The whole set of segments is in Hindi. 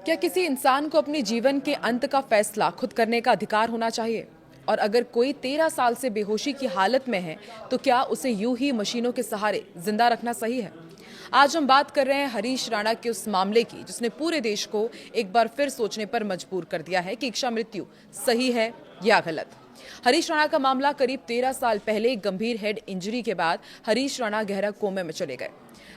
क्या किसी इंसान को अपने जीवन के अंत का फैसला खुद करने का अधिकार होना चाहिए? और अगर कोई 13 साल से बेहोशी की हालत में है, तो क्या उसे यूं ही मशीनों के सहारे जिंदा रखना सही है? आज हम बात कर रहे हैं हरीश राणा के उस मामले की जिसने पूरे देश को एक बार फिर सोचने पर मजबूर कर दिया है कि इच्छा मृत्यु सही है या गलत। हरीश राणा का मामला करीब 13 साल पहले एक गंभीर हेड इंजरी के बाद हरीश राणा गहरा कोमे में चले गए।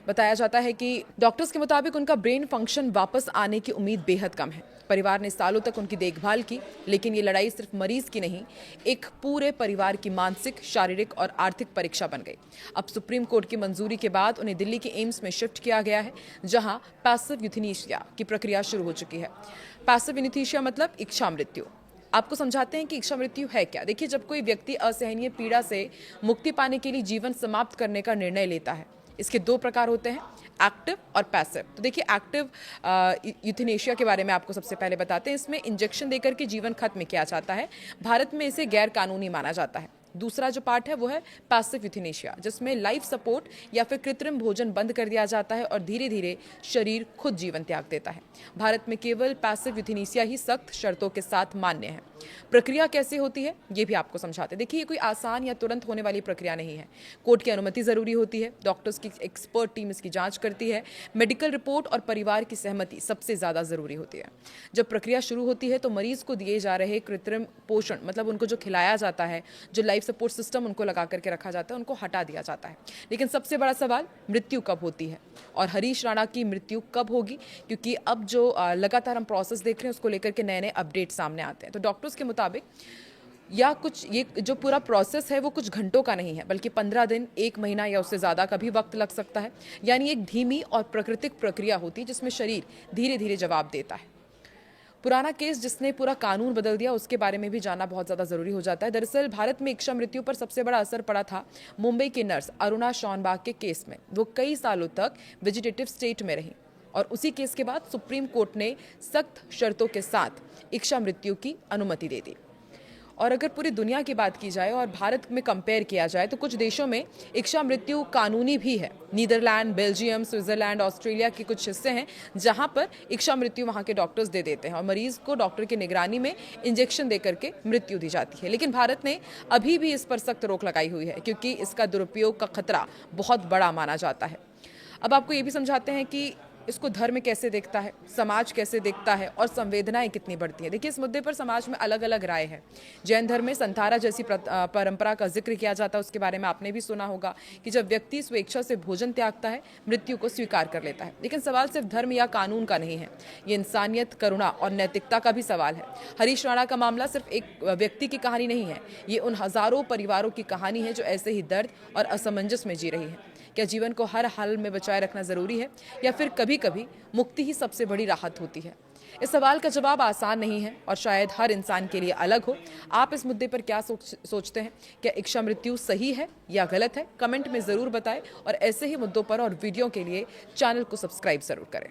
बताया जाता है कि डॉक्टर्स के मुताबिक उनका ब्रेन फंक्शन वापस आने की उम्मीद बेहद कम है। परिवार ने सालों तक उनकी देखभाल की, लेकिन ये लड़ाई सिर्फ मरीज की नहीं, एक पूरे परिवार की मानसिक, शारीरिक और आर्थिक परीक्षा बन गई। अब सुप्रीम कोर्ट की मंजूरी के बाद उन्हें दिल्ली के एम्स में शिफ्ट किया गया है, जहां पैसिव यूथेनेशिया की प्रक्रिया शुरू हो चुकी है। पैसिव यूथेनेशिया मतलब इच्छा मृत्यु। आपको समझाते हैं कि इच्छा मृत्यु है क्या। देखिए, जब कोई व्यक्ति असहनीय पीड़ा से मुक्ति पाने के लिए जीवन समाप्त करने का निर्णय लेता है। इसके दो प्रकार होते हैं, एक्टिव और पैसिव। तो देखिए, एक्टिव यूथेनेशिया के बारे में आपको सबसे पहले बताते हैं। इसमें इंजेक्शन देकर के जीवन खत्म किया जाता है। भारत में इसे गैर कानूनी माना जाता है। दूसरा जो पार्ट है वो है पैसिव यूथेनेशिया, जिसमें लाइफ सपोर्ट या फिर कृत्रिम भोजन बंद कर दिया जाता है और धीरे धीरे शरीर खुद जीवन त्याग देता है। भारत में केवल पैसिव यूथेनेशिया ही सख्त शर्तों के साथ मान्य है। प्रक्रिया कैसे होती है ये भी आपको समझाते हैं। देखिए, ये कोई आसान या तुरंत होने वाली प्रक्रिया नहीं है। कोर्ट की अनुमति जरूरी होती है, डॉक्टर्स की एक्सपर्ट टीम इसकी जांच करती है, मेडिकल रिपोर्ट और परिवार की सहमति सबसे ज्यादा जरूरी होती है। जब प्रक्रिया शुरू होती है तो मरीज को दिए जा रहे कृत्रिम पोषण, मतलब उनको जो खिलाया जाता है, जो लाइफ सपोर्ट सिस्टम उनको लगा करके रखा जाता है, उनको हटा दिया जाता है। लेकिन सबसे बड़ा सवाल, मृत्यु कब होती है और हरीश राणा की मृत्यु कब होगी? क्योंकि अब जो लगातार हम प्रोसेस देख रहे हैं, उसको लेकर के नए नए अपडेट सामने आते हैं। तो डॉक्टर्स के मुताबिक ये जो पूरा प्रोसेस है वो कुछ घंटों का नहीं है, बल्कि 15 दिन, 1 महीना या उससे ज़्यादा का भी वक्त लग सकता है। यानी एक धीमी और प्राकृतिक प्रक्रिया होती है जिसमें शरीर धीरे धीरे जवाब देता है। पुराना केस जिसने पूरा कानून बदल दिया, उसके बारे में भी जानना बहुत ज़्यादा ज़रूरी हो जाता है। दरअसल भारत में इच्छा मृत्यु पर सबसे बड़ा असर पड़ा था मुंबई की नर्स अरुणा शॉनबाग के केस में। वो कई सालों तक वेजिटेटिव स्टेट में रही और उसी केस के बाद सुप्रीम कोर्ट ने सख्त शर्तों के साथ इच्छा मृत्यु की अनुमति दे दी। और अगर पूरी दुनिया की बात की जाए और भारत में कंपेयर किया जाए तो कुछ देशों में इच्छा मृत्यु कानूनी भी है। नीदरलैंड, बेल्जियम, स्विट्जरलैंड, ऑस्ट्रेलिया के कुछ हिस्से हैं जहां पर इच्छा मृत्यु वहां के डॉक्टर्स दे देते हैं और मरीज को डॉक्टर की निगरानी में इंजेक्शन देकर के मृत्यु दी जाती है। लेकिन भारत ने अभी भी इस पर सख्त रोक लगाई हुई है, क्योंकि इसका दुरुपयोग का खतरा बहुत बड़ा माना जाता है। अब आपको ये भी समझाते हैं कि इसको धर्म कैसे देखता है, समाज कैसे देखता है और संवेदनाएं कितनी बढ़ती हैं। देखिए, इस मुद्दे पर समाज में अलग अलग राय है। जैन धर्म में संथारा जैसी परंपरा का जिक्र किया जाता है। उसके बारे में आपने भी सुना होगा कि जब व्यक्ति स्वेच्छा से भोजन त्यागता है, मृत्यु को स्वीकार कर लेता है। लेकिन सवाल सिर्फ धर्म या कानून का नहीं है, ये इंसानियत, करुणा और नैतिकता का भी सवाल है। हरीश राणा का मामला सिर्फ एक व्यक्ति की कहानी नहीं है, ये उन हजारों परिवारों की कहानी है जो ऐसे ही दर्द और असमंजस में जी रही है। क्या जीवन को हर हाल में बचाए रखना जरूरी है या फिर कभी कभी मुक्ति ही सबसे बड़ी राहत होती है? इस सवाल का जवाब आसान नहीं है और शायद हर इंसान के लिए अलग हो। आप इस मुद्दे पर क्या सोचते हैं? क्या इच्छा मृत्यु सही है या गलत है? कमेंट में जरूर बताएं और ऐसे ही मुद्दों पर और वीडियो के लिए चैनल को सब्सक्राइब जरूर करें।